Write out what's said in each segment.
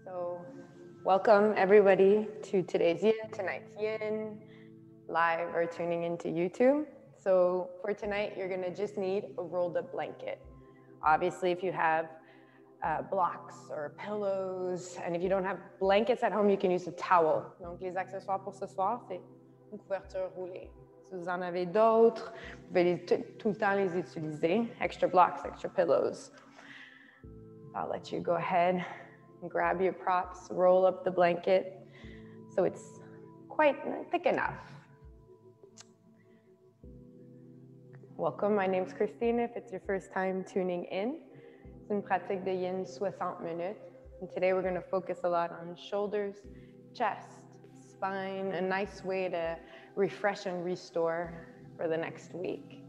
So, welcome everybody to today's yin, tonight's yin, live or tuning into YouTube. So, for tonight, you're gonna just need a rolled up blanket. Obviously, if you have blocks or pillows, and if you don't have blankets at home, you can use a towel. Donc, les accessoires pour ce soir, c'est une couverture roulée. Si vous en avez d'autres, vous pouvez tout le temps les utiliser. Extra blocks, extra pillows. I'll let you go ahead and grab your props, roll up the blanket so it's quite thick enough. Welcome, my name's Krystina. If it's your first time tuning in, it's une pratique de yin 60 minutes. And today we're going to focus a lot on shoulders, chest, spine, a nice way to refresh and restore for the next week.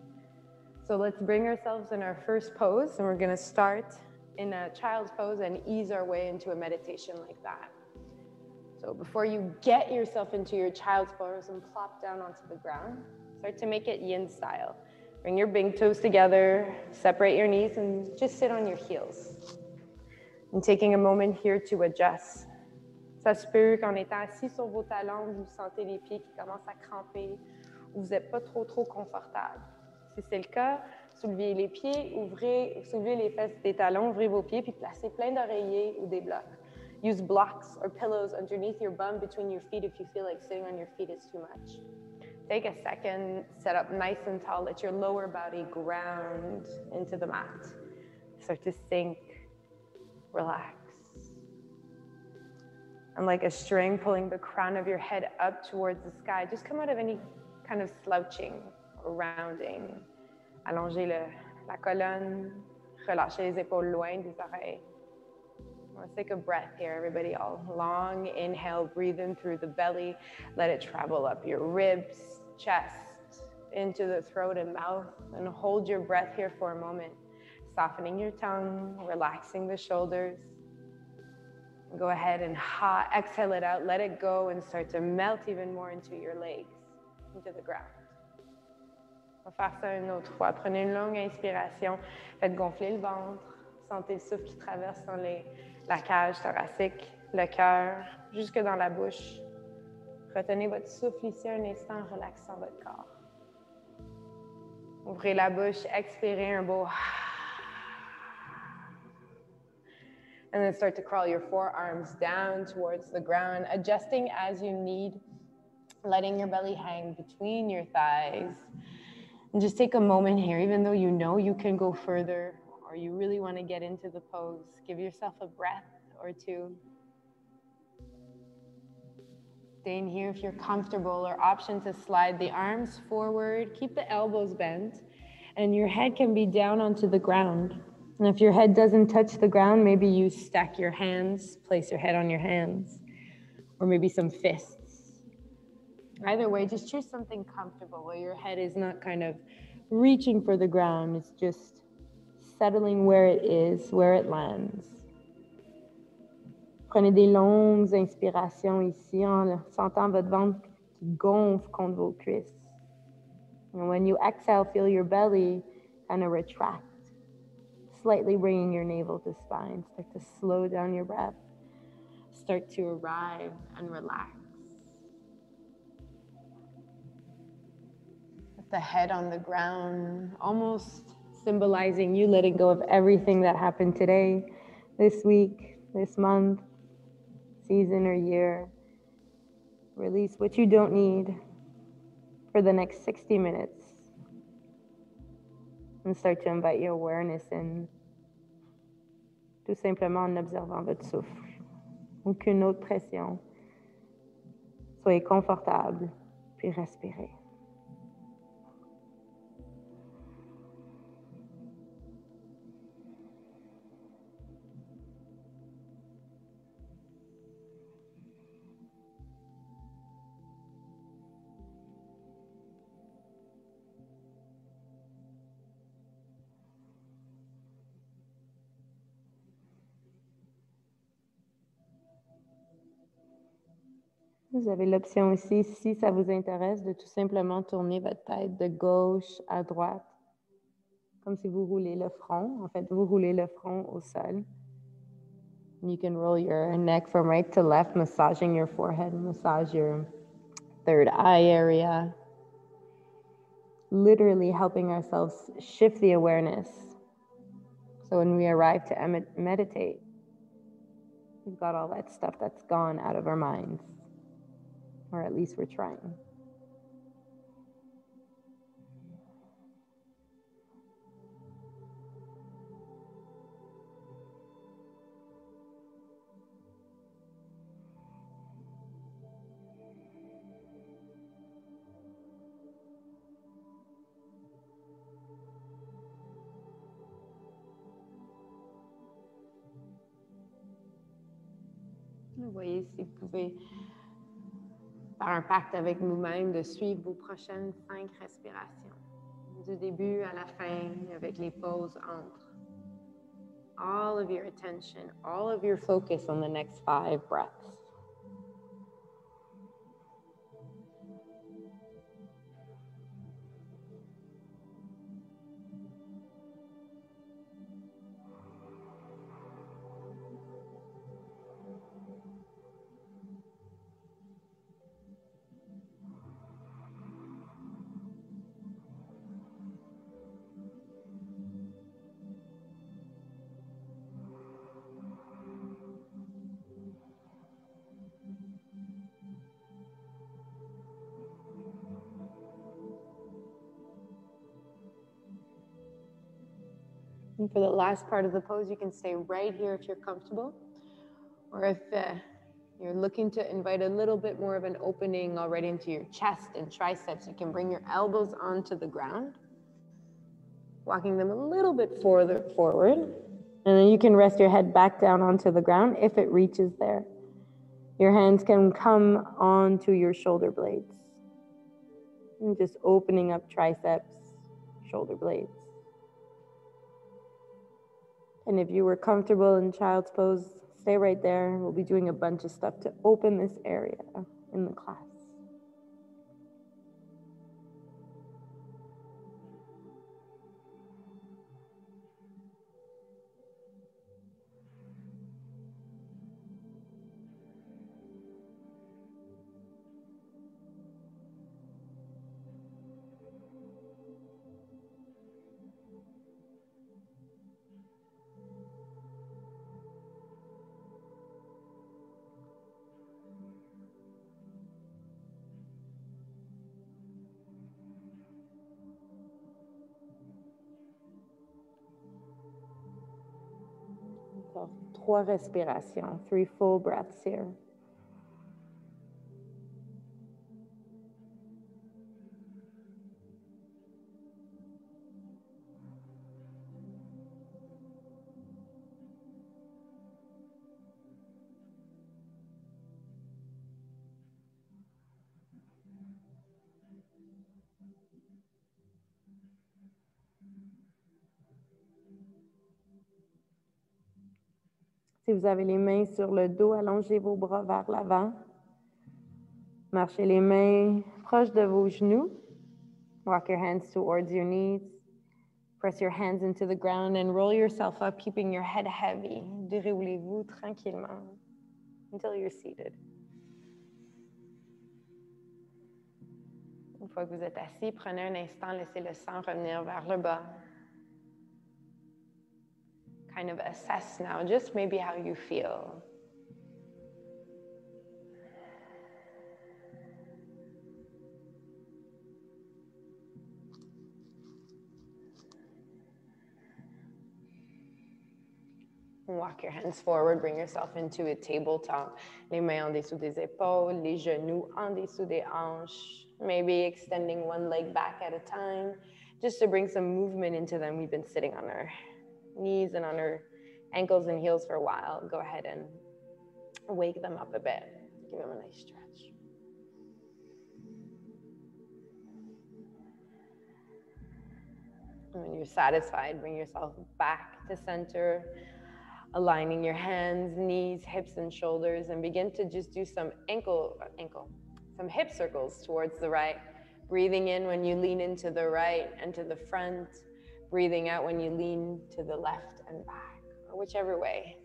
So let's bring ourselves in our first pose, and we're going to start in a child's pose and ease our way into a meditation like that. So before you get yourself into your child's pose and plop down onto the ground, start to make it yin style. Bring your big toes together, separate your knees, and just sit on your heels. And taking a moment here to adjust. Ça se peut qu'en étant assis sur vos talons, vous sentez les pieds qui commencent à cramper, ou vous n'êtes pas trop confortable. Si c'est le cas, soulevez les pieds, soulevez les fesses des talons, ouvrez vos pieds, puis placez plein d'oreillers ou des blocs. Use blocks or pillows underneath your bum between your feet if you feel like sitting on your feet is too much. Take a second, set up nice and tall, let your lower body ground into the mat. Start to sink, relax. And like a string pulling the crown of your head up towards the sky, just come out of any kind of slouching or rounding. Allongez la colonne, relâchez les épaules loin des oreilles. Let's take a breath here, everybody. All long inhale, breathe in through the belly. Let it travel up your ribs, chest, into the throat and mouth. And hold your breath here for a moment, softening your tongue, relaxing the shoulders. Go ahead and exhale it out, let it go, and start to melt even more into your legs, into the ground. On va faire ça une autre fois. Prenez une longue inspiration, faites gonfler le ventre, sentez le souffle qui traverse dans la cage thoracique, le cœur, jusque dans la bouche. Retenez votre souffle ici un instant en relaxant votre corps. Ouvrez la bouche, expirez un beau. And then start to crawl your forearms down towards the ground, adjusting as you need, letting your belly hang between your thighs. And just take a moment here, even though you know you can go further or you really want to get into the pose, give yourself a breath or two. Stay in here if you're comfortable, or option to slide the arms forward, keep the elbows bent, and your head can be down onto the ground. And if your head doesn't touch the ground, maybe you stack your hands, place your head on your hands, or maybe some fists. Either way, just choose something comfortable where your head is not kind of reaching for the ground. It's just settling where it is, where it lands. Prenez des longues inspirations ici en sentant votre ventre qui gonfle contre vos cuisses. And when you exhale, feel your belly kind of retract, slightly bringing your navel to spine. Start to slow down your breath. Start to arrive and relax. With the head on the ground, almost symbolizing you letting go of everything that happened today, this week, this month, season, or year. Release what you don't need for the next 60 minutes. And start to invite your awareness in, tout simplement en observant votre souffle. Aucune autre pression. Soyez confortable, puis respirez. Vous avez l'option aussi, si ça vous intéresse, de tout simplement tourner votre tête de gauche à droite, comme si vous roulez le front. En fait, vous roulez le front au sol. You can roll your neck from right to left, massaging your forehead, massage your third eye area. Literally helping ourselves shift the awareness. So when we arrive to meditate, we've got all that stuff that's gone out of our minds. Or at least we're trying. Vous voyez si vous pouvez faire un pacte avec vous-même de suivre vos prochaines 5 respirations. Du début à la fin, avec les pauses entre. All of your attention, all of your focus on the next 5 breaths. And for the last part of the pose, you can stay right here if you're comfortable. Or if you're looking to invite a little bit more of an opening already into your chest and triceps, you can bring your elbows onto the ground, walking them a little bit further forward. And then you can rest your head back down onto the ground if it reaches there. Your hands can come onto your shoulder blades. And just opening up triceps, shoulder blades. And if you were comfortable in child's pose, stay right there. We'll be doing a bunch of stuff to open this area in the class. Encore 3 respirations, 3 full breaths here. Si vous avez les mains sur le dos, allongez vos bras vers l'avant. Marchez les mains proches de vos genoux. Walk your hands towards your knees. Press your hands into the ground and roll yourself up, keeping your head heavy. Déroulez-vous tranquillement until you're seated. Une fois que vous êtes assis, prenez un instant, laissez le sang revenir vers le bas. Kind of assess now just maybe how you feel. Walk your hands forward, bring yourself into a tabletop. Les mains en dessous des épaules, les genoux en dessous des hanches. Maybe extending one leg back at a time, just to bring some movement into them. We've been sitting on our knees and on our ankles and heels for a while. Go ahead and wake them up a bit. Give them a nice stretch. And when you're satisfied, bring yourself back to center, aligning your hands, knees, hips, and shoulders, and begin to just do some some hip circles towards the right. Breathing in when you lean into the right and to the front. Breathing out when you lean to the left and back, or whichever way.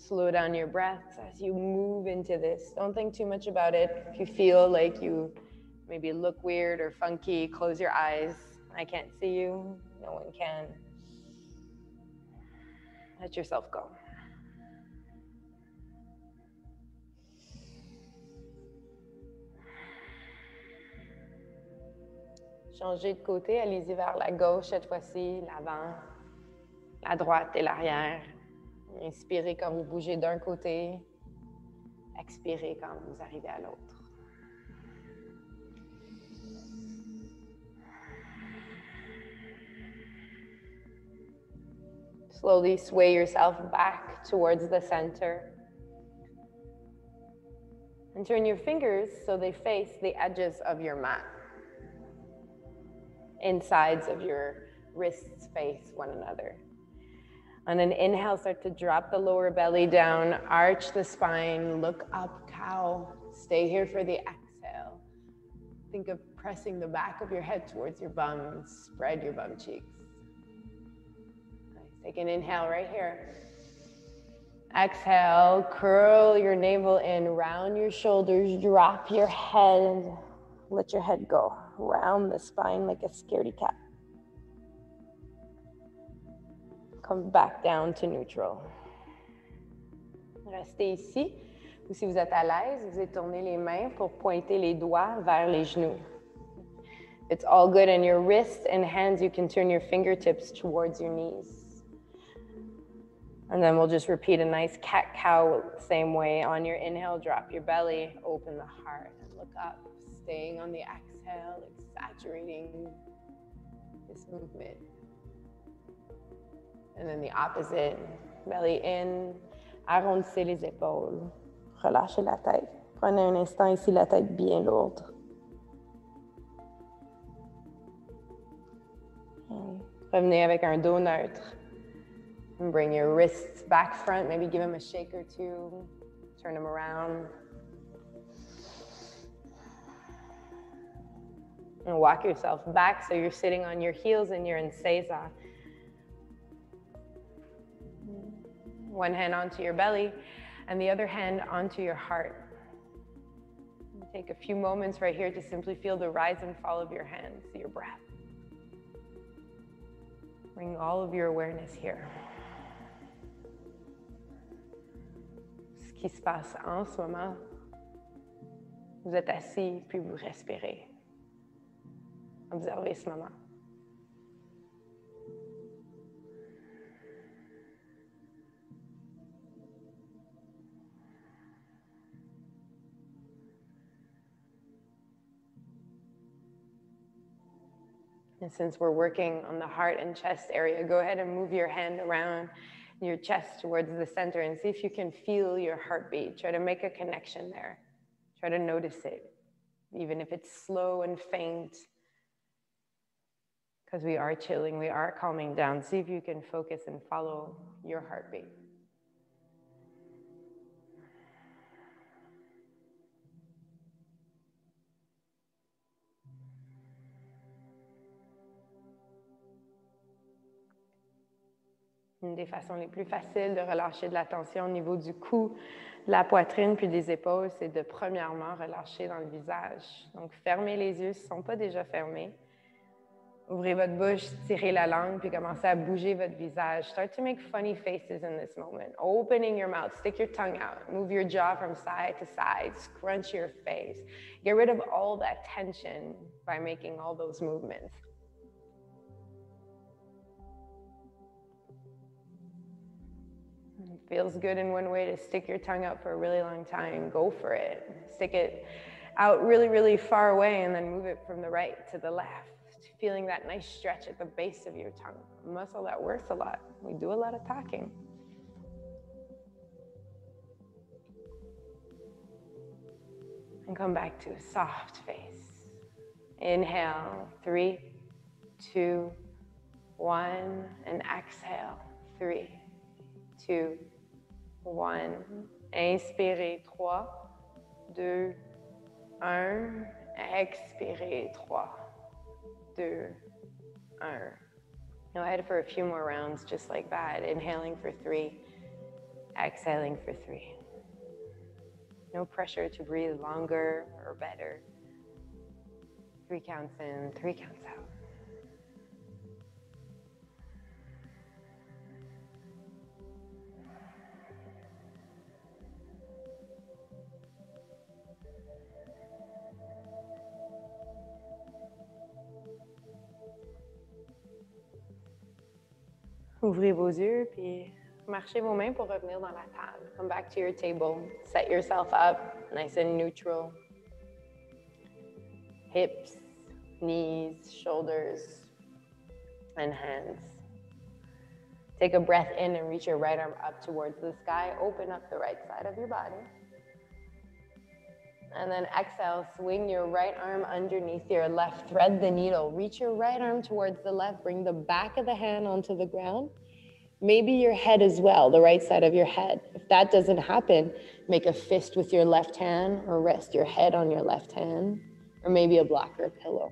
Slow down your breaths as you move into this. Don't think too much about it. If you feel like you maybe look weird or funky, close your eyes. I can't see you. No one can. Let yourself go. Changez de côté, allez-y vers la gauche cette fois-ci, l'avant, la droite et l'arrière. Inspirez quand vous bougez d'un côté, expirez quand vous arrivez à l'autre. Slowly sway yourself back towards the center. And turn your fingers so they face the edges of your mat. Insides of your wrists face one another. On an inhale, start to drop the lower belly down, arch the spine, look up, cow. Stay here for the exhale. Think of pressing the back of your head towards your bum, spread your bum cheeks. Nice. Take an inhale right here. Exhale, curl your navel in, round your shoulders, drop your head, let your head go. Round the spine like a scaredy cat. Come back down to neutral. Restez ici. Ou si vous êtes à l'aise, vous étournez les mains pour pointer les doigts vers les genoux. It's all good in your wrists and hands. You can turn your fingertips towards your knees. And then we'll just repeat a nice cat-cow same way. On your inhale, drop your belly, open the heart, and look up. Staying on the exhale, exaggerating this movement. And then the opposite, belly in, arrondissez les épaules, relâchez la tête. Prenez un instant ici, la tête bien lourde. Revenez avec un dos neutre. And bring your wrists back front, maybe give them a shake or two, turn them around. And walk yourself back so you're sitting on your heels and you're in seiza. One hand onto your belly and the other hand onto your heart. Take a few moments right here to simply feel the rise and fall of your hands, your breath. Bring all of your awareness here. Ce qui se passe en ce moment, vous êtes assis puis vous respirez. Observez ce moment. And since we're working on the heart and chest area, go ahead and move your hand around your chest towards the center and see if you can feel your heartbeat. Try to make a connection there. Try to notice it, even if it's slow and faint, because we are chilling, we are calming down. See if you can focus and follow your heartbeat. Une des façons les plus faciles de relâcher de la tension au niveau du cou, de la poitrine puis des épaules, c'est de premièrement relâcher dans le visage. Donc, fermez les yeux s'ils ne sont pas déjà fermés. Ouvrez votre bouche, tirez la langue puis commencez à bouger votre visage. Start to make funny faces in this moment. Opening your mouth, stick your tongue out, move your jaw from side to side, scrunch your face. Get rid of all that tension by making all those movements. It feels good in one way to stick your tongue out for a really long time. Go for it. Stick it out really, really far away and then move it from the right to the left. Feeling that nice stretch at the base of your tongue. A muscle that works a lot. We do a lot of talking. And come back to a soft face. Inhale, 3, 2, 1, and exhale, 3, 2, 1. Inspirez, 3, 2, 1. Expirez, 3, 2, 1. Go ahead for a few more rounds just like that. Inhaling for 3, Exhaling for 3. No pressure to breathe longer or better. 3 counts in, 3 counts out. Ouvrez vos yeux, puis marchez vos mains pour revenir dans la table. Come back to your table. Set yourself up, nice and neutral. Hips, knees, shoulders, and hands. Take a breath in and reach your right arm up towards the sky. Open up the right side of your body. And then exhale, swing your right arm underneath your left. Thread the needle. Reach your right arm towards the left. Bring the back of the hand onto the ground. Maybe your head as well, the right side of your head. If that doesn't happen, make a fist with your left hand or rest your head on your left hand, or maybe a block or a pillow.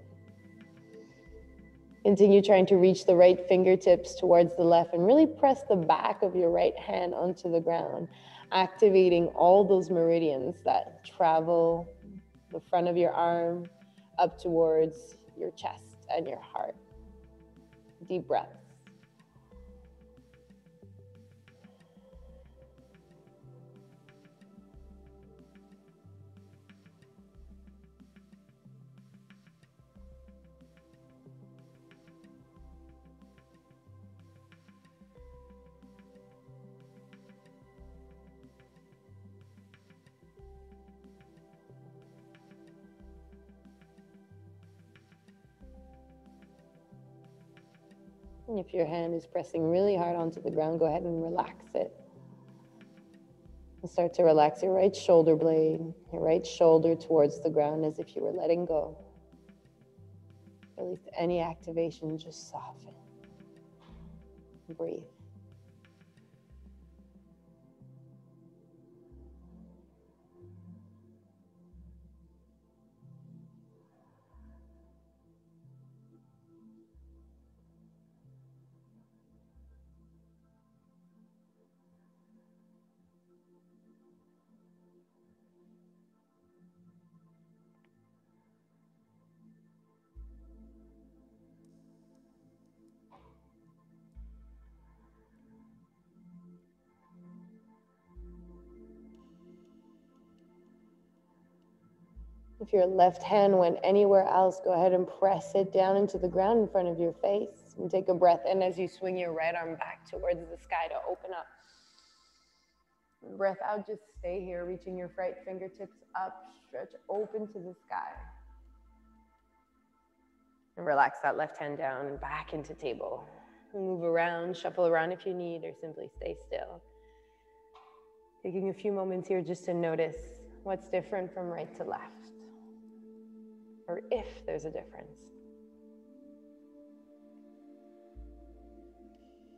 Continue trying to reach the right fingertips towards the left and really press the back of your right hand onto the ground, activating all those meridians that travel the front of your arm up towards your chest and your heart. Deep breaths. If your hand is pressing really hard onto the ground, go ahead and relax it. And start to relax your right shoulder blade, your right shoulder towards the ground as if you were letting go. Release any activation, just soften. Breathe. If your left hand went anywhere else, go ahead and press it down into the ground in front of your face. And take a breath in as you swing your right arm back towards the sky to open up. And breath out, just stay here, reaching your right fingertips up, stretch open to the sky. And relax that left hand down and back into table. Move around, shuffle around if you need, or simply stay still. Taking a few moments here just to notice what's different from right to left, or if there's a difference.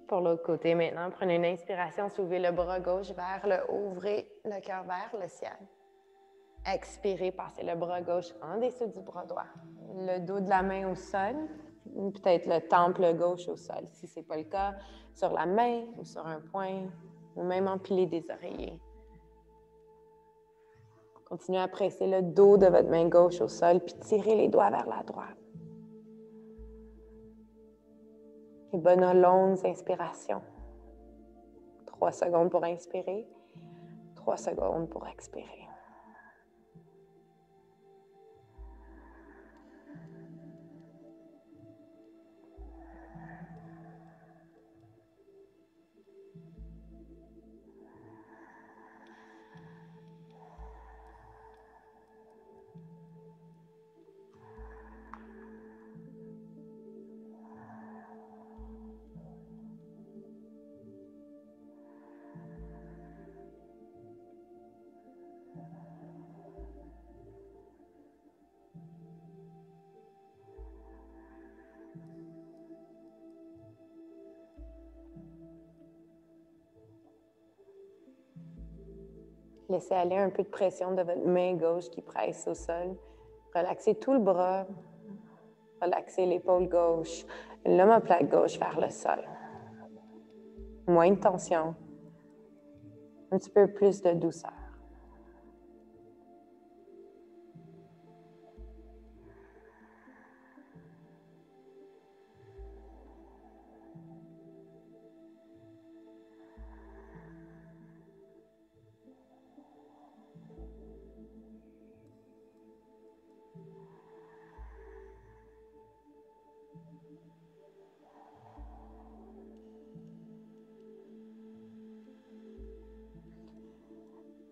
Pour l'autre côté maintenant, prenez une inspiration, soulevez le bras gauche vers le haut, ouvrez le cœur vers le ciel. Expirez, passez le bras gauche en dessous du bras droit. Le dos de la main au sol, peut-être le temple gauche au sol. Si ce n'est pas le cas, sur la main ou sur un poing, ou même empiler des oreillers. Continuez à presser le dos de votre main gauche au sol, puis tirez les doigts vers la droite. Et bonnes longues inspirations. 3 secondes pour inspirer, 3 secondes pour expirer. Laissez aller un peu de pression de votre main gauche qui presse au sol. Relaxez tout le bras. Relaxez l'épaule gauche, l'omoplate gauche vers le sol. Moins de tension. Un petit peu plus de douceur.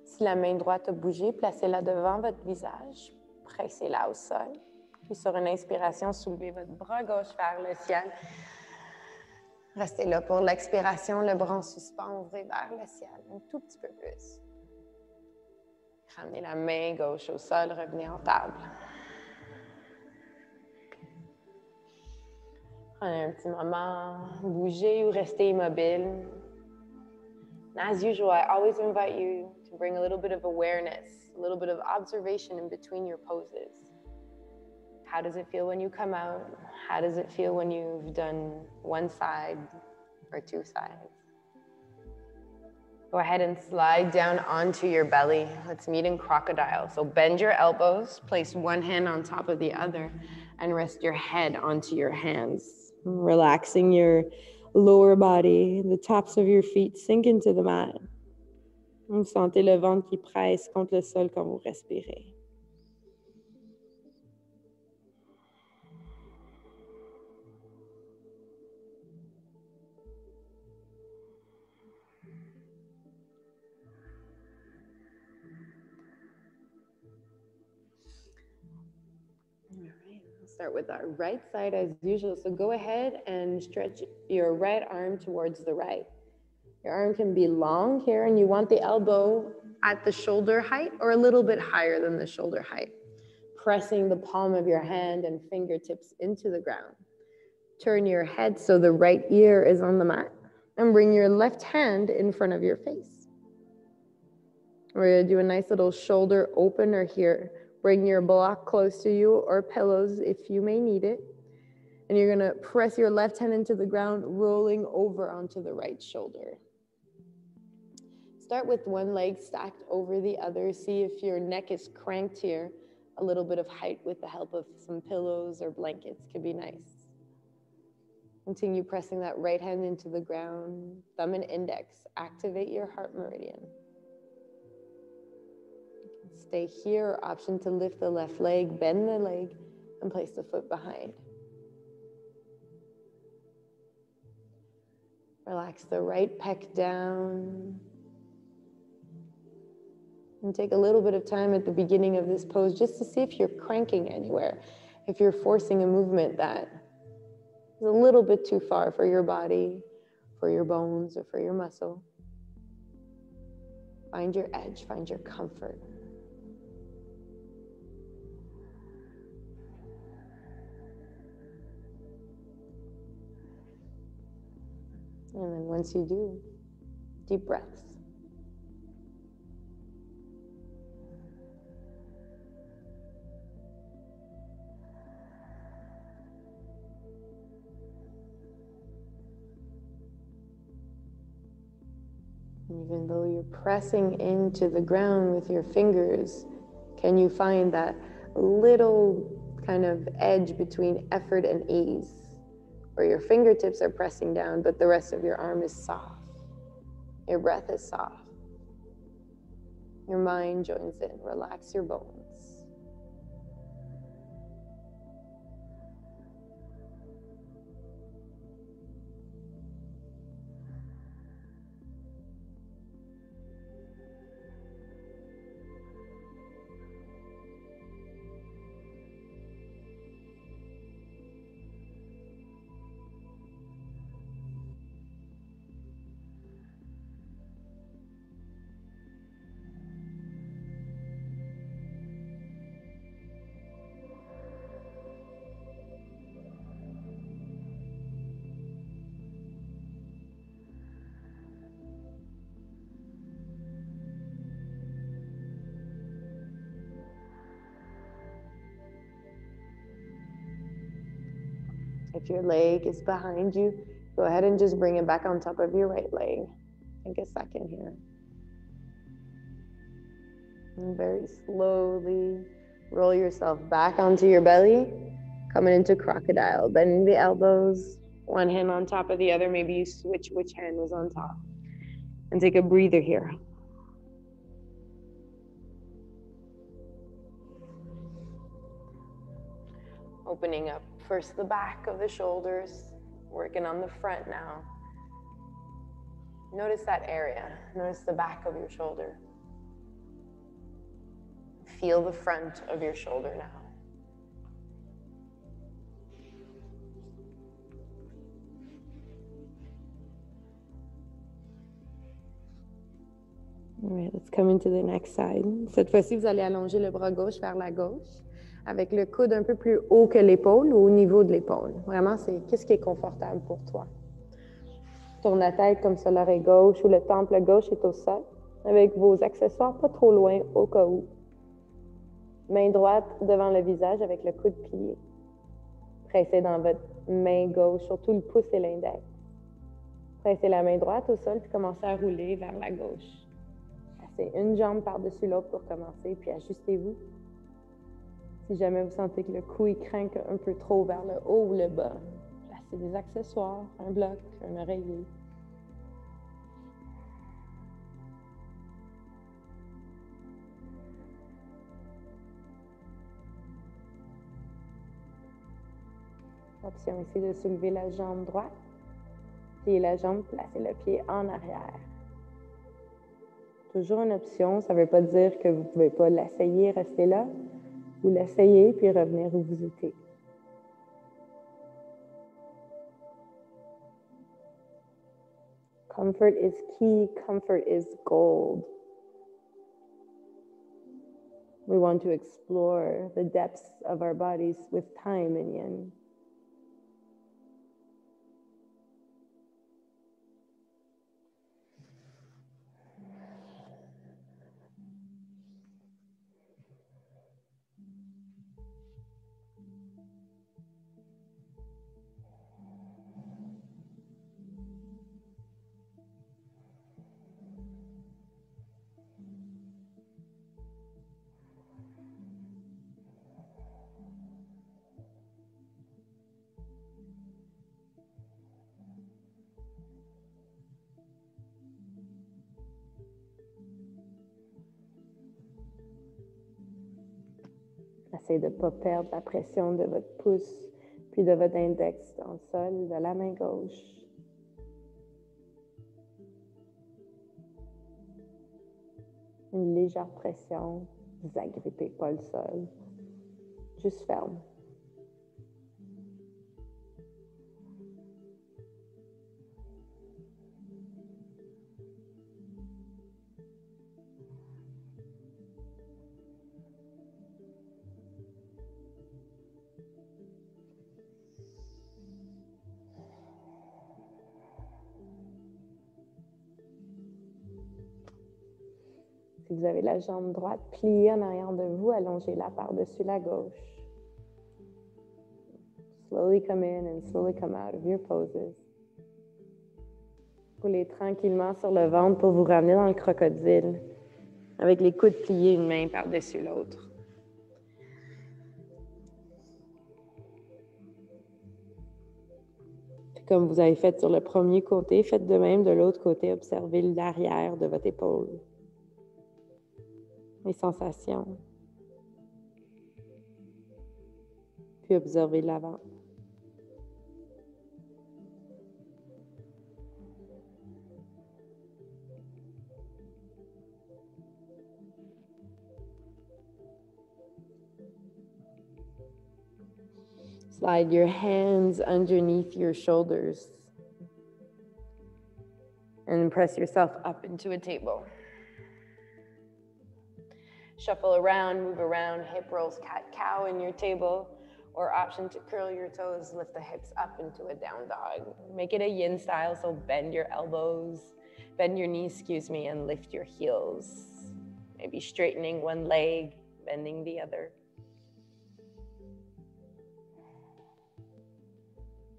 Si la main droite a bougé, placez-la devant votre visage, pressez-la au sol. Puis sur une inspiration, soulevez votre bras gauche vers le ciel. Restez là pour l'expiration, le bras en suspens, ouvrez vers le ciel, un tout petit peu plus. Ramenez la main gauche au sol, revenez en table. Prenez un petit moment, bougez ou restez immobile. As usual, I always invite you to bring a little bit of awareness, a little bit of observation in between your poses. How does it feel when you come out? How does it feel when you've done one side or two sides? Go ahead and slide down onto your belly. Let's meet in crocodile. So bend your elbows, place one hand on top of the other, and rest your head onto your hands. Relaxing your lower body, the tops of your feet sink into the mat. Vous sentez le ventre qui presse contre le sol quand vous respirez. Start with our right side as usual. So go ahead and stretch your right arm towards the right. Your arm can be long here, and you want the elbow at the shoulder height or a little bit higher than the shoulder height. Pressing the palm of your hand and fingertips into the ground. Turn your head so the right ear is on the mat, and bring your left hand in front of your face. We're gonna do a nice little shoulder opener here. Bring your block close to you or pillows if you may need it. And you're gonna press your left hand into the ground, rolling over onto the right shoulder. Start with one leg stacked over the other. See if your neck is cranked here. A little bit of height with the help of some pillows or blankets could be nice. Continue pressing that right hand into the ground. Thumb and index, activate your heart meridian. Stay here, option to lift the left leg, bend the leg, and place the foot behind. Relax the right pec down. And take a little bit of time at the beginning of this pose just to see if you're cranking anywhere, if you're forcing a movement that is a little bit too far for your body, for your bones, or for your muscle. Find your edge, find your comfort. And then once you do, deep breaths. Even though you're pressing into the ground with your fingers, can you find that little kind of edge between effort and ease? Where your fingertips are pressing down, but the rest of your arm is soft. Your breath is soft. Your mind joins in. Relax your bones. If your leg is behind you, go ahead and just bring it back on top of your right leg. Take a second here. And very slowly roll yourself back onto your belly, coming into crocodile, bending the elbows, one hand on top of the other. Maybe you switch which hand was on top. And take a breather here. Opening up first the back of the shoulders, working on the front now. Notice that area. Notice the back of your shoulder. Feel the front of your shoulder now. All right, let's come into the next side. Cette fois-ci, vous allez allonger le bras gauche vers la gauche, avec le coude un peu plus haut que l'épaule, au niveau de l'épaule. Vraiment, c'est qu'est-ce qui est confortable pour toi. Tourne la tête comme ça, l'oreille gauche ou le temple gauche est au sol, avec vos accessoires pas trop loin au cas où. Main droite devant le visage avec le coude plié. Pressez dans votre main gauche, surtout le pouce et l'index. Pressez la main droite au sol, puis commencez à rouler vers la gauche. Passez une jambe par-dessus l'autre pour commencer, puis ajustez-vous. Si jamais vous sentez que le cou il craque un peu trop vers le haut ou le bas, placez des accessoires, un bloc, un oreiller. Option ici de soulever la jambe droite. Pliez la jambe, placez le pied en arrière. Toujours une option, ça ne veut pas dire que vous ne pouvez pas l'essayer, rester là. Vous l'essayez, puis revenir où vous étiez. Comfort is key, comfort is gold. We want to explore the depths of our bodies with time in yin. Essayez de ne pas perdre la pression de votre pouce, puis de votre index dans le sol, de la main gauche. Une légère pression, vous agrippez pas le sol, juste ferme. Si vous avez la jambe droite pliée en arrière de vous, allongez-la par-dessus la gauche. Slowly come in and slowly come out of your poses. Roulez tranquillement sur le ventre pour vous ramener dans le crocodile, avec les coudes pliés, une main par-dessus l'autre. Comme vous avez fait sur le premier côté, faites de même de l'autre côté. Observez l'arrière de votre épaule. Les sensations. Puis observez l'avant. Slide your hands underneath your shoulders and press yourself up into a table. Shuffle around, move around, hip rolls, cat-cow in your table, or option to curl your toes, lift the hips up into a down dog. Make it a yin style, so bend your elbows, bend your knees, and lift your heels. Maybe straightening one leg, bending the other.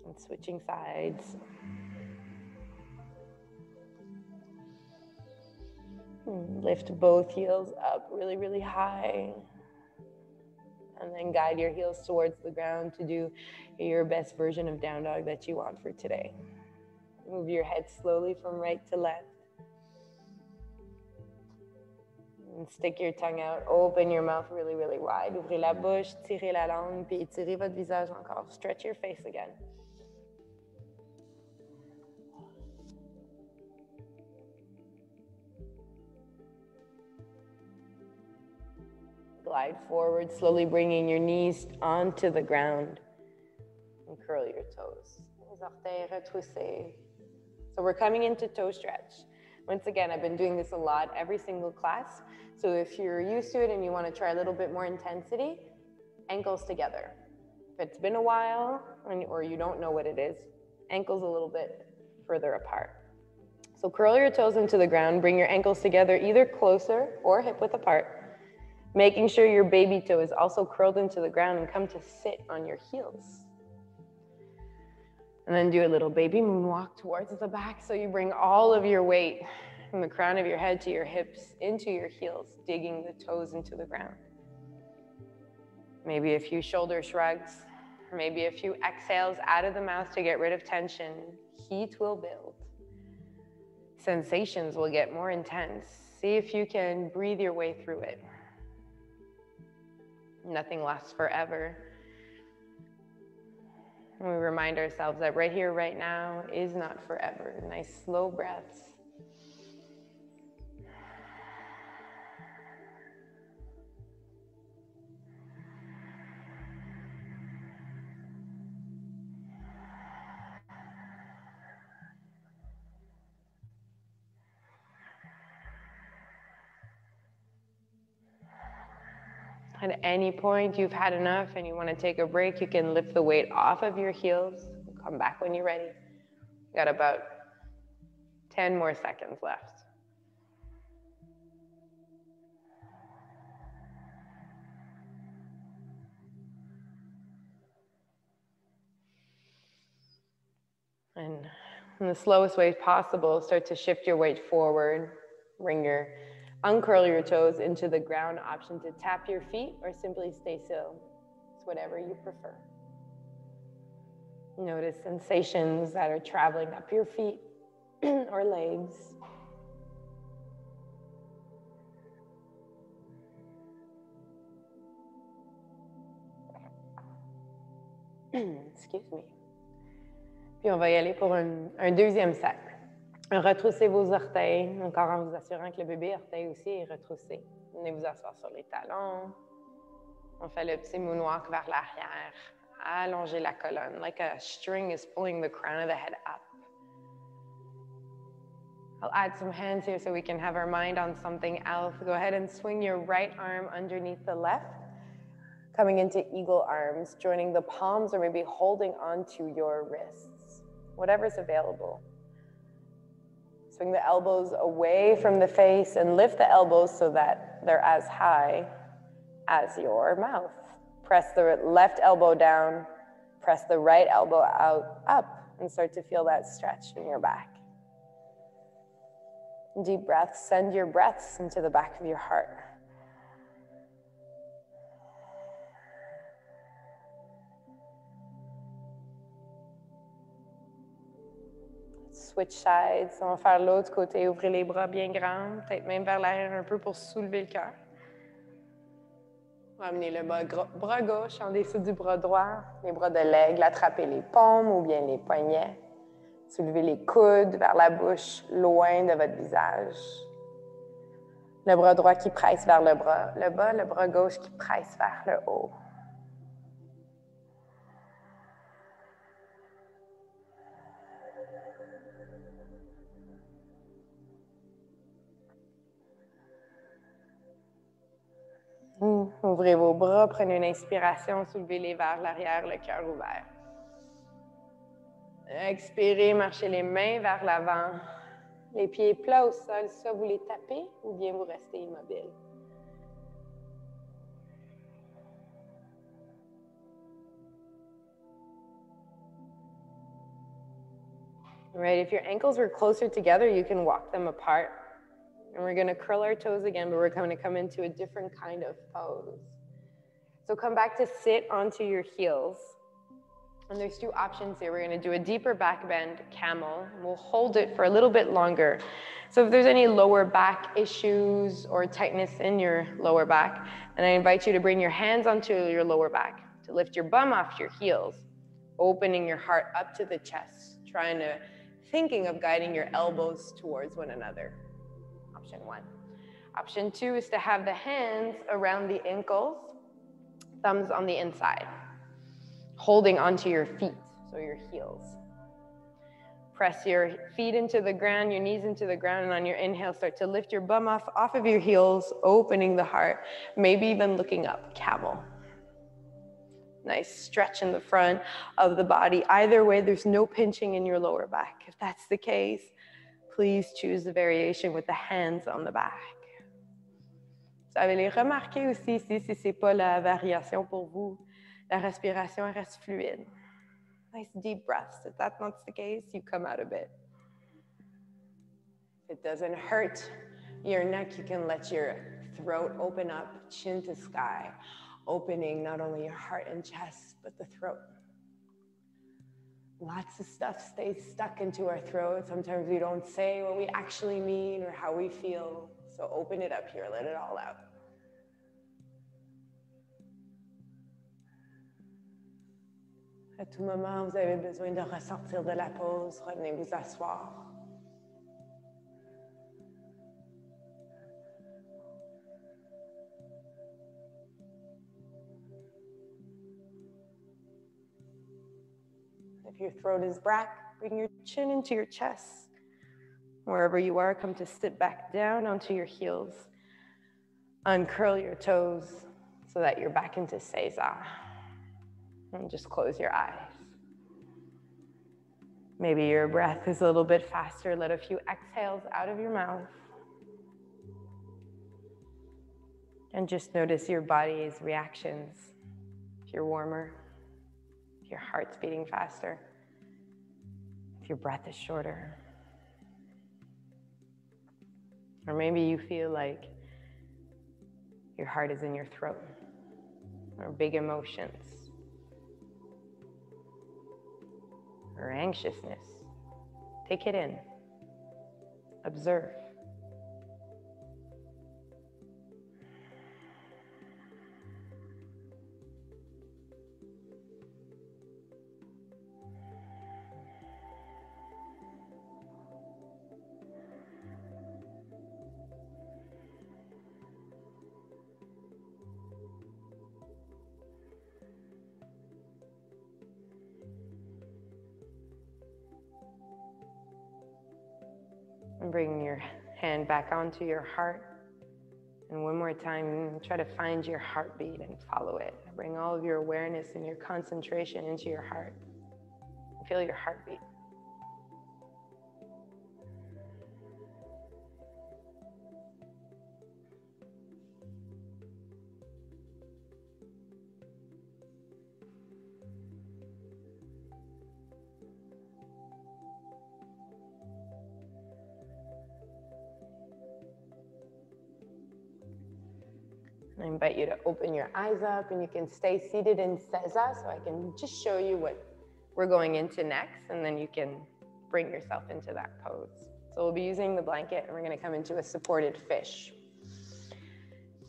And switching sides. Lift both heels up really, really high. And then guide your heels towards the ground to do your best version of down dog that you want for today. Move your head slowly from right to left. And stick your tongue out. Open your mouth really, really wide. Ouvrez la bouche, tirez la langue, puis étirez votre visage encore. Stretch your face again. Glide forward, slowly bringing your knees onto the ground. And curl your toes. Les orteils retroussés. So we're coming into toe stretch. Once again, I've been doing this a lot every single class. So if you're used to it and you want to try a little bit more intensity, ankles together. If it's been a while or you don't know what it is, ankles a little bit further apart. So curl your toes into the ground, bring your ankles together either closer or hip width apart. Making sure your baby toe is also curled into the ground and come to sit on your heels. And then do a little baby moonwalk towards the back. So you bring all of your weight from the crown of your head to your hips into your heels, digging the toes into the ground. Maybe a few shoulder shrugs, or maybe a few exhales out of the mouth to get rid of tension. Heat will build. Sensations will get more intense. See if you can breathe your way through it. Nothing lasts forever. And we remind ourselves that right here, right now is not forever. Nice slow breaths. At any point you've had enough and you want to take a break, you can lift the weight off of your heels. Come back when you're ready. You got about 10 more seconds left. And in the slowest way possible, start to shift your weight forward. Uncurl your toes into the ground. Option to tap your feet or simply stay still. It's whatever you prefer. Notice sensations that are traveling up your feet or legs. Excuse me. Puis on va y aller pour un deuxième set. Retroussez vos orteils, encore en vous assurant que le bébé orteil aussi est retroussé. Venez vous asseoir sur les talons. On fait le petit moonwalk vers l'arrière. Allongez la colonne, like a string is pulling the crown of the head up. I'll add some hands here so we can have our mind on something else. Go ahead and swing your right arm underneath the left, coming into eagle arms, joining the palms or maybe holding onto your wrists, whatever's available. Swing the elbows away from the face and lift the elbows so that they're as high as your mouth. Press the left elbow down, press the right elbow up, and start to feel that stretch in your back. Deep breaths, send your breaths into the back of your heart. Switch sides, on va faire l'autre côté, ouvrez les bras bien grands, peut-être même vers l'arrière un peu pour soulever le cœur. On va amener le bras gauche en dessous du bras droit, les bras de l'aigle, attrapez les paumes ou bien les poignets. Soulevez les coudes vers la bouche, loin de votre visage. Le bras droit qui presse vers le bas, le bras gauche qui presse vers le haut. Ouvrez vos bras, prenez une inspiration, soulevez-les vers l'arrière, le cœur ouvert. Expirez, marchez les mains vers l'avant. Les pieds plats au sol, soit vous les tapez ou bien vous restez immobile. All right, if your ankles were closer together, you can walk them apart. And we're gonna curl our toes again, but we're gonna come into a different kind of pose. So come back to sit onto your heels. And there's two options here. We're gonna do a deeper back bend, camel, and we'll hold it for a little bit longer. So if there's any lower back issues or tightness in your lower back, then I invite you to bring your hands onto your lower back, to lift your bum off your heels, opening your heart up to the chest, thinking of guiding your elbows towards one another. Option one. Option two is to have the hands around the ankles, thumbs on the inside, holding onto your feet, so your heels. Press your feet into the ground, your knees into the ground, and on your inhale, start to lift your bum off of your heels, opening the heart, maybe even looking up, camel. Nice stretch in the front of the body. Either way, there's no pinching in your lower back. If that's the case, please choose the variation with the hands on the back. Vous allez les remarquer aussi ici, si ce n'est pas la variation pour vous. La respiration reste fluide. Nice deep breaths. If that's not the case, you come out a bit. If it doesn't hurt your neck, you can let your throat open up, chin to sky, opening not only your heart and chest, but the throat. Lots of stuff stays stuck into our throat. Sometimes we don't say what we actually mean or how we feel. So open it up here, let it all out. À tout moment, vous avez besoin de ressortir de la pause, revenez vous asseoir. If your throat is black, bring your chin into your chest. Wherever you are, come to sit back down onto your heels. Uncurl your toes so that you're back into Seiza. And just close your eyes. Maybe your breath is a little bit faster. Let a few exhales out of your mouth. And just notice your body's reactions. If you're warmer, if your heart's beating faster, if your breath is shorter. Or maybe you feel like your heart is in your throat, or big emotions, or anxiousness. Take it in. Observe. And bring your hand back onto your heart. And one more time, try to find your heartbeat and follow it. Bring all of your awareness and your concentration into your heart. Feel your heartbeat. I invite you to open your eyes up, and you can stay seated in Seiza so I can just show you what we're going into next, and then you can bring yourself into that pose. So we'll be using the blanket, and we're going to come into a supported fish.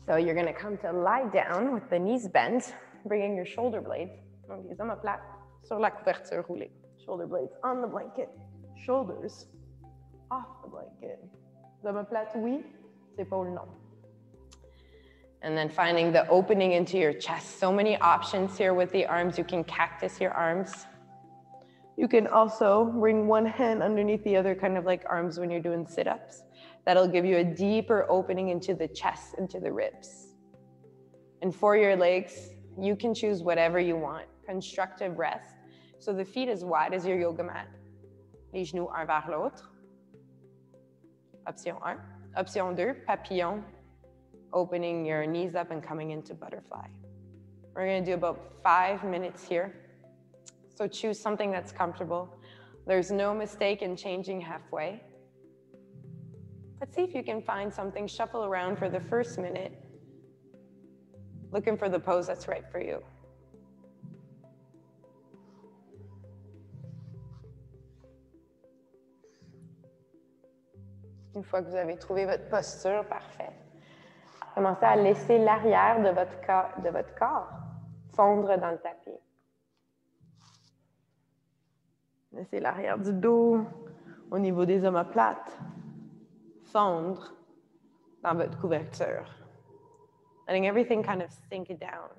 So you're going to come to lie down with the knees bent, bringing your shoulder blades, donc les omoplates sur la couverture roulée. Shoulder blades on the blanket, shoulders off the blanket. Les omoplates, oui, épaules, non. And then finding the opening into your chest. So many options here with the arms. You can cactus your arms. You can also bring one hand underneath the other, kind of like arms when you're doing sit-ups. That'll give you a deeper opening into the chest, into the ribs. And for your legs, you can choose whatever you want. Constructive rest. So the feet as wide as your yoga mat. Les genoux un vers l'autre. Option 1. Option 2, papillon. Opening your knees up and coming into butterfly. We're going to do about 5 minutes here. So choose something that's comfortable. There's no mistake in changing halfway. Let's see if you can find something, shuffle around for the first minute, looking for the pose that's right for you. Une fois que vous avez trouvé votre posture parfaite, commencez à laisser l'arrière de votre corps fondre dans le tapis. Laissez l'arrière du dos au niveau des omoplates fondre dans votre couverture. Letting everything kind of sink down.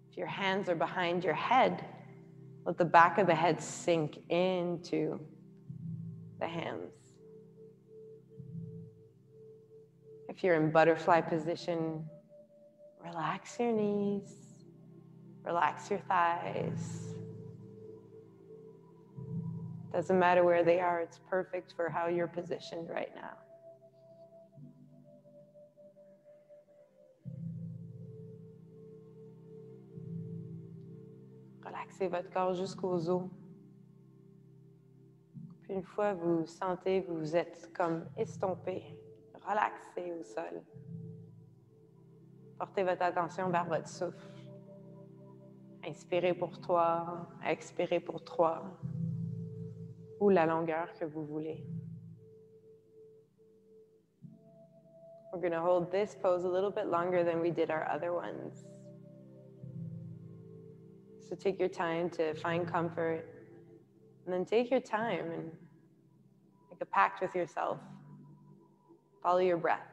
If your hands are behind your head, let the back of the head sink into the hands. If you're in butterfly position, relax your knees, relax your thighs. Doesn't matter where they are, it's perfect for how you're positioned right now. Relaxez votre corps jusqu'aux os. Puis une fois vous sentez, vous êtes comme estompé, relaxé au sol. Portez votre attention vers votre souffle. Inspirez pour 3, expirez pour 3, ou la longueur que vous voulez. We're going to hold this pose a little bit longer than we did our other ones. So take your time to find comfort, and then take your time and make a pact with yourself. Follow your breaths.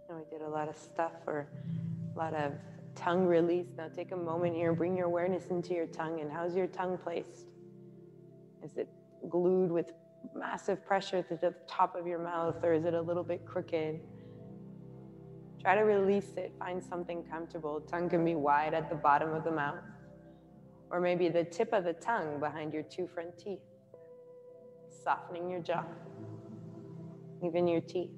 We did a lot of stuff or a lot of tongue release. Now take a moment here, bring your awareness into your tongue. And how's your tongue placed? Is it glued with massive pressure to the top of your mouth, or is it a little bit crooked? Try to release it. Find something comfortable. Tongue can be wide at the bottom of the mouth, or maybe the tip of the tongue behind your 2 front teeth, softening your jaw, even your teeth.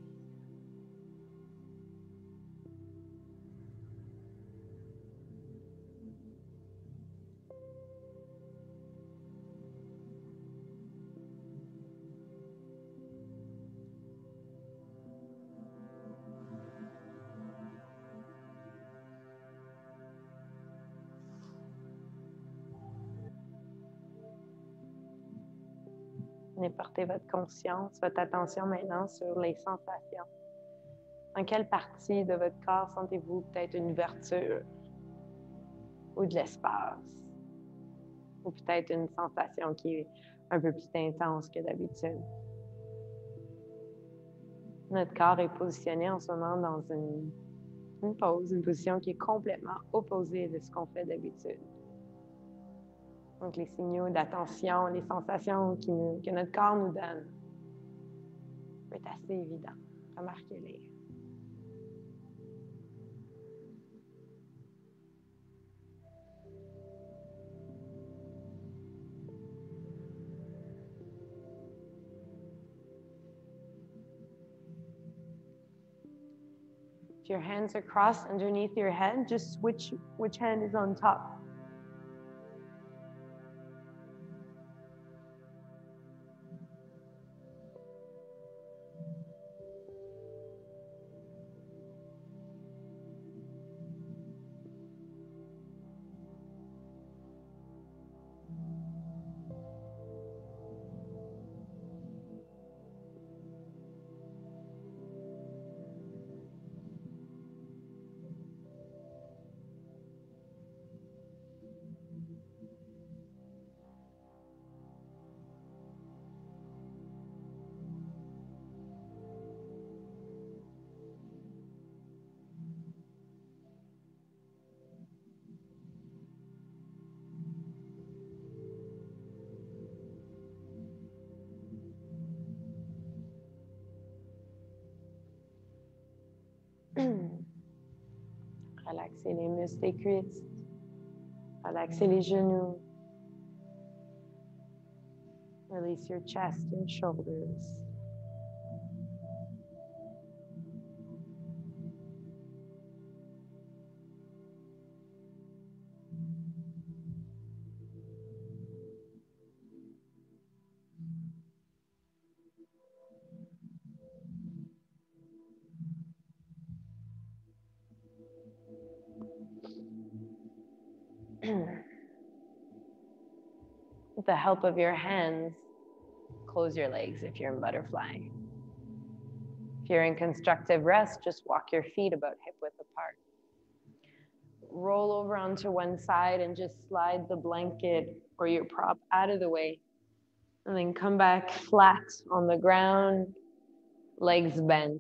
Et portez votre conscience, votre attention maintenant sur les sensations. Dans quelle partie de votre corps sentez-vous peut-être une ouverture ou de l'espace? Ou peut-être une sensation qui est un peu plus intense que d'habitude? Notre corps est positionné en ce moment dans une pose, une position qui est complètement opposée de ce qu'on fait d'habitude. Donc, les signaux d'attention, les sensations que notre corps nous donne, c'est assez évident. Remarquez-les. If your hands are crossed underneath your head, just switch which hand is on top. Relaxez les muscles des cuisses. Relaxez les genoux. Release your chest and shoulders. With the help of your hands, close your legs if you're in butterfly. If you're in constructive rest, just walk your feet about hip width apart. Roll over onto one side and just slide the blanket or your prop out of the way. And then come back flat on the ground, legs bent,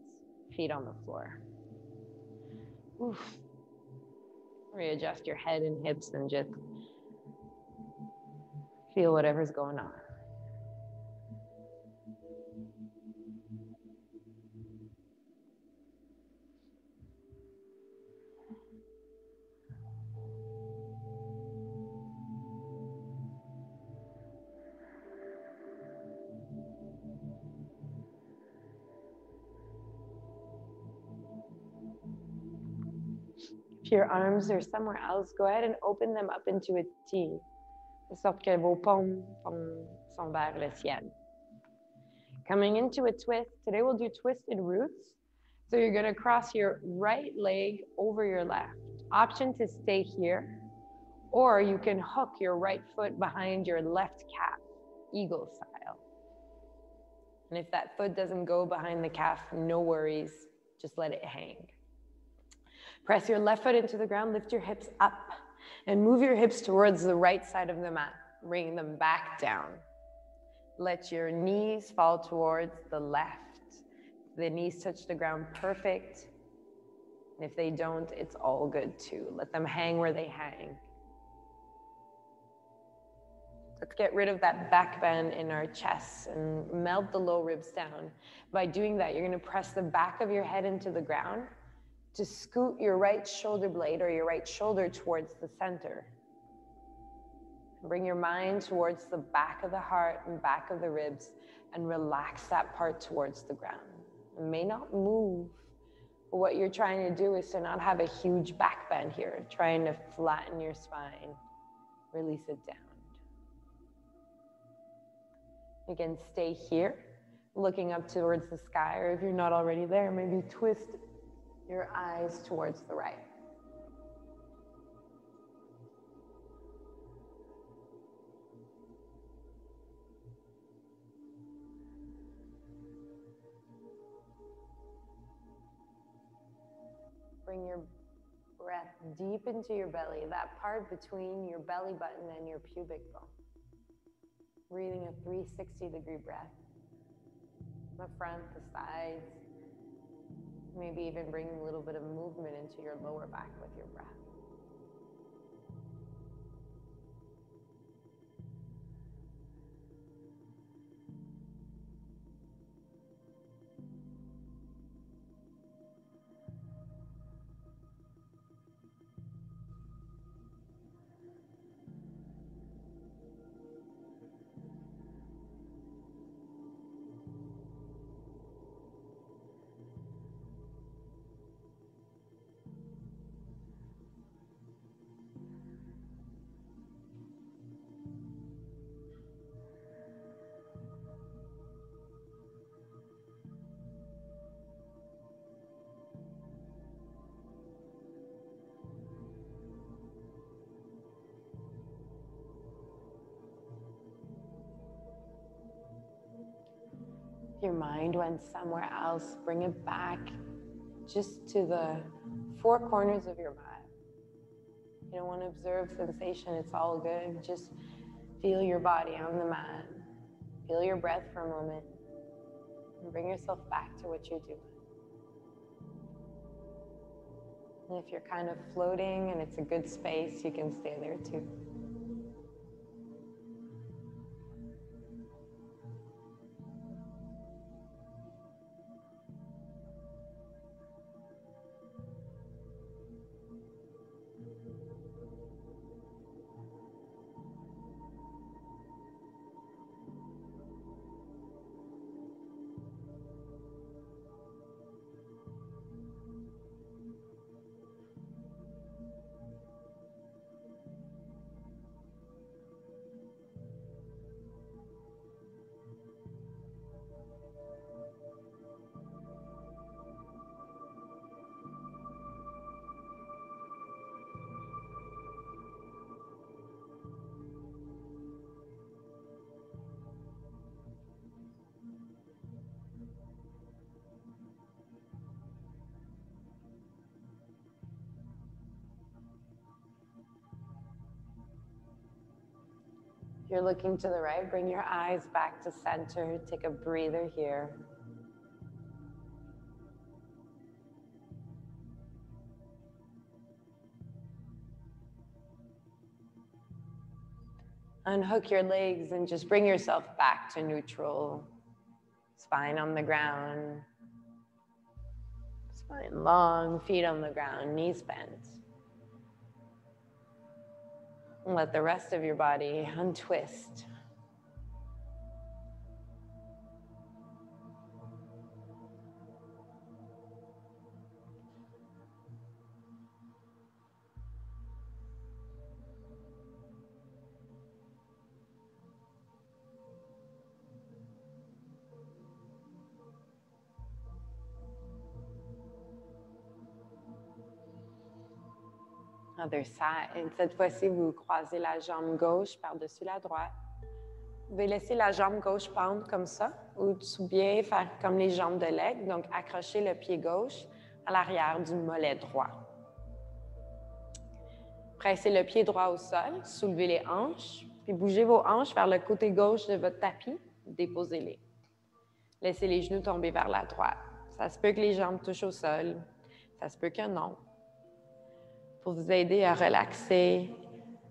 feet on the floor. Oof. Readjust your head and hips and just feel whatever's going on. If your arms are somewhere else, go ahead and open them up into a T, de sorte que vos paumes sont vers le ciel. Coming into a twist, today we'll do twisted roots. So you're gonna cross your right leg over your left. Option to stay here, or you can hook your right foot behind your left calf, eagle style. And if that foot doesn't go behind the calf, no worries, just let it hang. Press your left foot into the ground, lift your hips up, and move your hips towards the right side of the mat, bringing them back down. Let your knees fall towards the left. The knees touch the ground, perfect. And if they don't, it's all good too. Let them hang where they hang. Let's get rid of that back bend in our chest and melt the low ribs down. By doing that, you're gonna press the back of your head into the ground to scoot your right shoulder blade or your right shoulder towards the center. Bring your mind towards the back of the heart and back of the ribs and relax that part towards the ground. It may not move, but what you're trying to do is to not have a huge back bend here, trying to flatten your spine, release it down. Again, stay here, looking up towards the sky, or if you're not already there, maybe twist your eyes towards the right. Bring your breath deep into your belly, that part between your belly button and your pubic bone. Breathing a 360-degree breath. The front, the sides, maybe even bring a little bit of movement into your lower back with your breath. If your mind went somewhere else, bring it back just to the four corners of your mat. You don't want to observe sensation, it's all good. Just feel your body on the mat. Feel your breath for a moment. And bring yourself back to what you're doing. And if you're kind of floating and it's a good space, you can stay there too. If you're looking to the right, bring your eyes back to center. Take a breather here. Unhook your legs and just bring yourself back to neutral. Spine on the ground. Spine long, feet on the ground, knees bent. And let the rest of your body untwist. Other side. Cette fois-ci, vous croisez la jambe gauche par-dessus la droite. Vous pouvez laisser la jambe gauche pendre comme ça, ou bien faire comme les jambes de l'aigle, donc accrocher le pied gauche à l'arrière du mollet droit. Pressez le pied droit au sol, soulevez les hanches, puis bougez vos hanches vers le côté gauche de votre tapis, déposez-les. Laissez les genoux tomber vers la droite. Ça se peut que les jambes touchent au sol, ça se peut que non. Pour vous aider à relaxer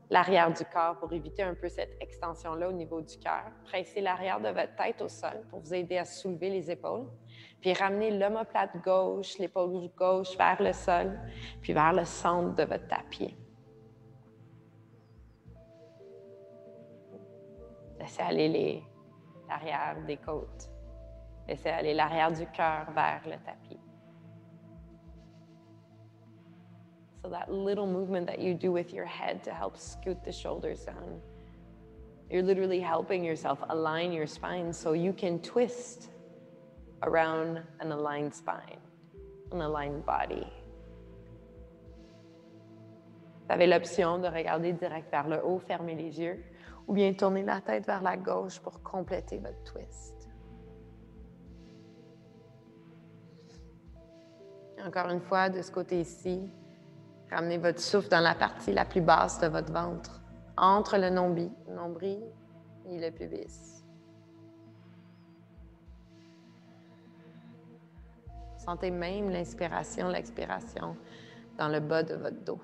l'arrière du corps, pour éviter un peu cette extension-là au niveau du cœur. Pressez l'arrière de votre tête au sol pour vous aider à soulever les épaules. Puis ramenez l'omoplate gauche, l'épaule gauche vers le sol, puis vers le centre de votre tapis. Laissez aller l'arrière des côtes. Laissez aller l'arrière du cœur vers le tapis. So that little movement that you do with your head to help scoot the shoulders down, you're literally helping yourself align your spine so you can twist around an aligned spine, an aligned body. Vous avez l'option de regarder direct vers le haut, fermer les yeux, ou bien tourner la tête vers la gauche pour compléter votre twist. Encore une fois, de ce côté-ci, ramenez votre souffle dans la partie la plus basse de votre ventre, entre le nombril et le pubis. Sentez même l'inspiration, l'expiration dans le bas de votre dos.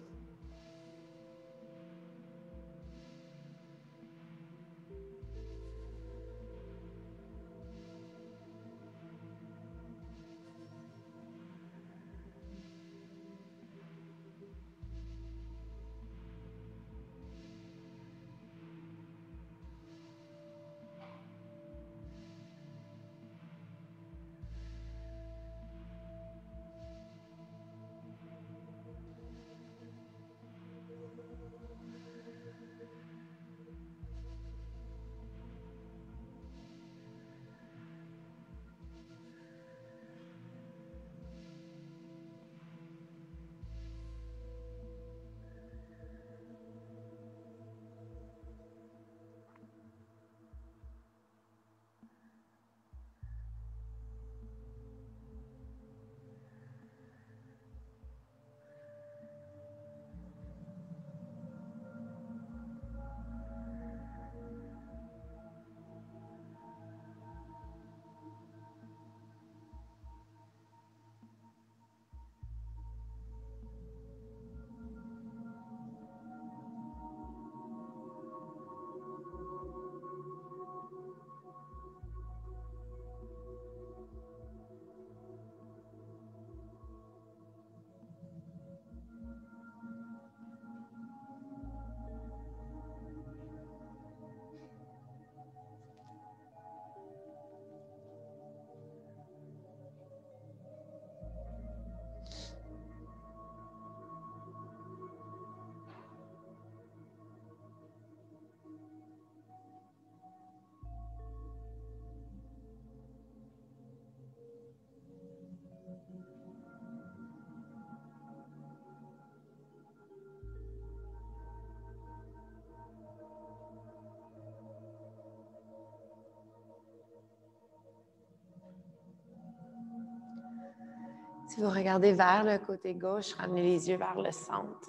Si vous regardez vers le côté gauche, ramenez les yeux vers le centre.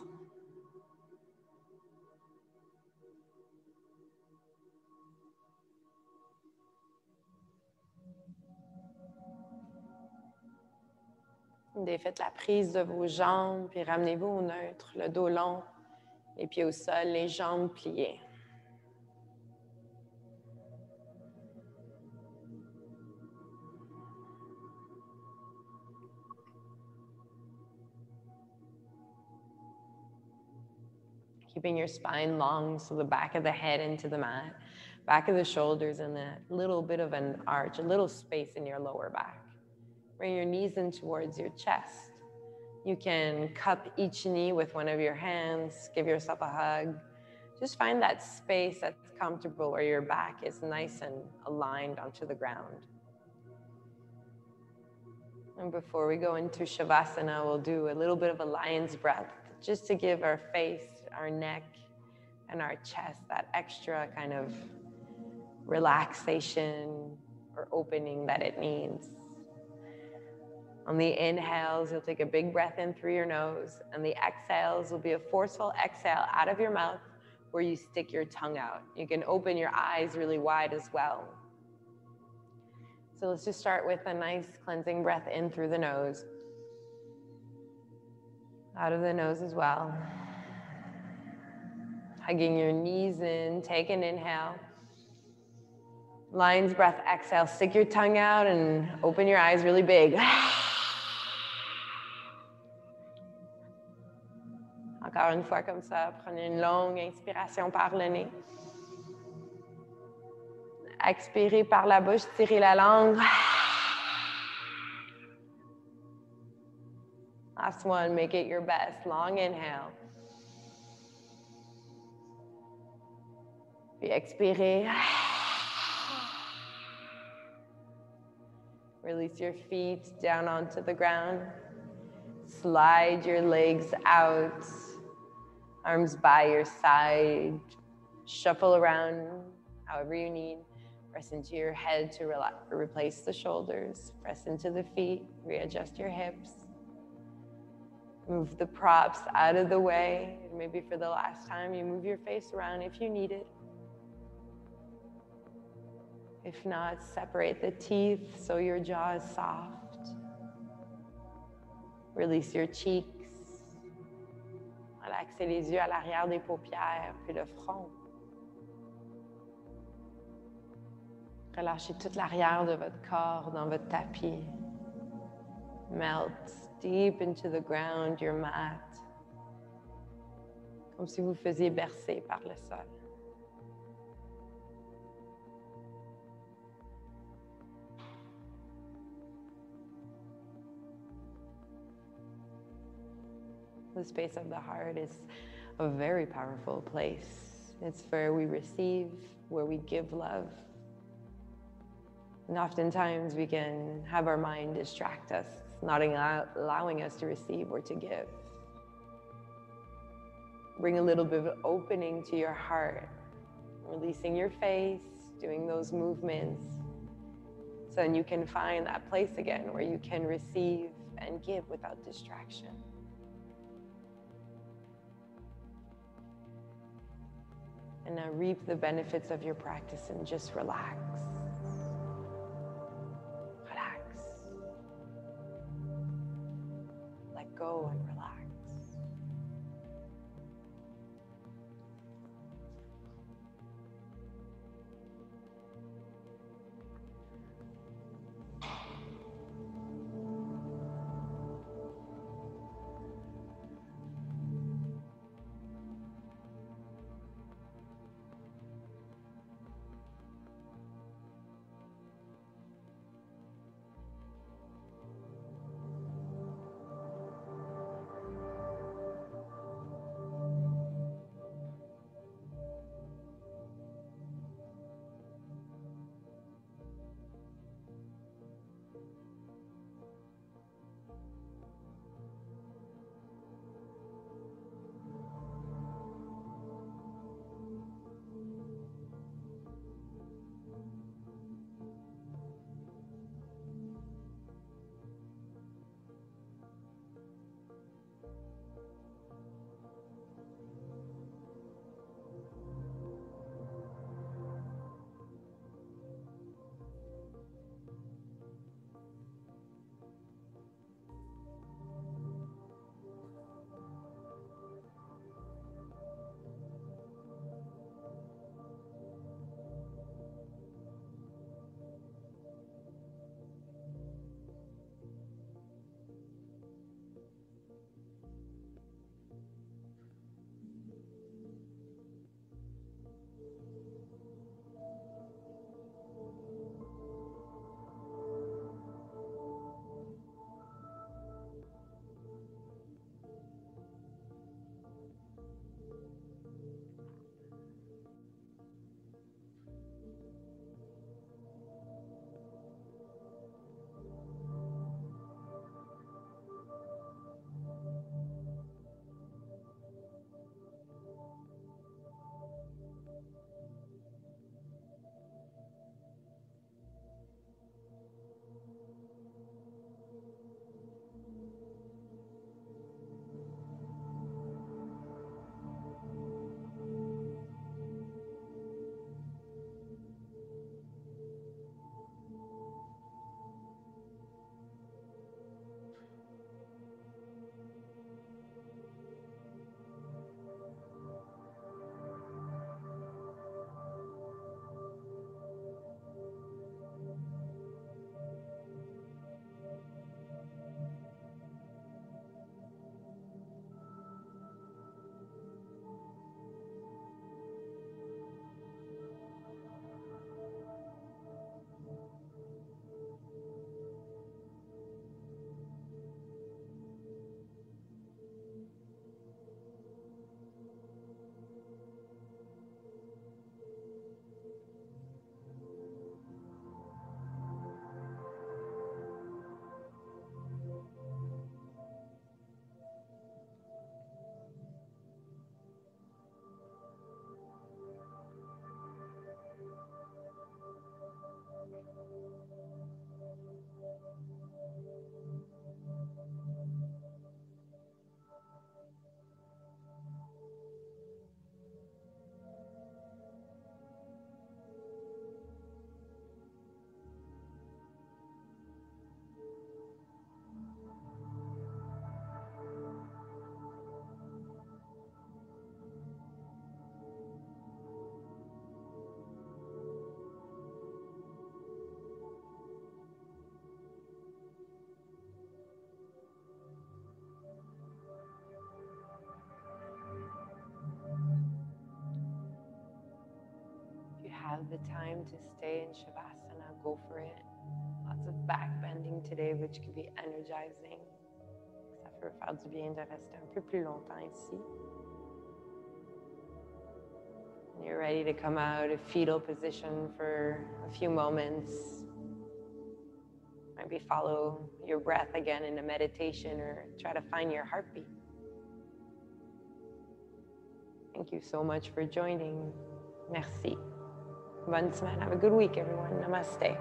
Défaites la prise de vos jambes, puis ramenez-vous au neutre, le dos long, les pieds au sol, les jambes pliées. Keeping your spine long, so the back of the head into the mat, back of the shoulders, and a little bit of an arch, a little space in your lower back. Bring your knees in towards your chest. You can cup each knee with one of your hands, give yourself a hug. Just find that space that's comfortable where your back is nice and aligned onto the ground. And before we go into Shavasana, we'll do a little bit of a lion's breath, just to give our face, our neck, and our chest that extra kind of relaxation or opening that it needs. On the inhales, you'll take a big breath in through your nose, and the exhales will be a forceful exhale out of your mouth where you stick your tongue out. You can open your eyes really wide as well. So let's just start with a nice cleansing breath in through the nose. Out of the nose as well. Hugging your knees in, take an inhale. Lion's breath, exhale. Stick your tongue out and open your eyes really big. Encore une fois comme ça, prenez une longue inspiration par le nez. Expirez par la bouche, tirez la langue. Last one, make it your best. Long inhale. Puis expirez. Release your feet down onto the ground. Slide your legs out. Arms by your side. Shuffle around however you need. Press into your head to replace the shoulders. Press into the feet. Readjust your hips. Move the props out of the way. Maybe for the last time, you move your face around if you need it. If not, separate the teeth so your jaw is soft. Release your cheeks. Relaxez les yeux à l'arrière des paupières, puis le front. Relâchez toute l'arrière de votre corps dans votre tapis. Melt deep into the ground, your mat. Comme si vous faisiez bercer par le sol. The space of the heart is a very powerful place. It's where we receive, where we give love. And oftentimes we can have our mind distract us, not allowing us to receive or to give. Bring a little bit of opening to your heart, releasing your face, doing those movements, so then you can find that place again where you can receive and give without distraction. And now reap the benefits of your practice and just relax. Relax. Let go and relax. have the time to stay in Shavasana, go for it. Lots of back bending today, which could be energizing. Ça peut faire du bien de rester un peu plus longtemps ici. When you're ready to come out of fetal position for a few moments, maybe follow your breath again in a meditation or try to find your heartbeat. Thank you so much for joining. Merci. Bonne semaine. Have a good week, everyone. Namaste.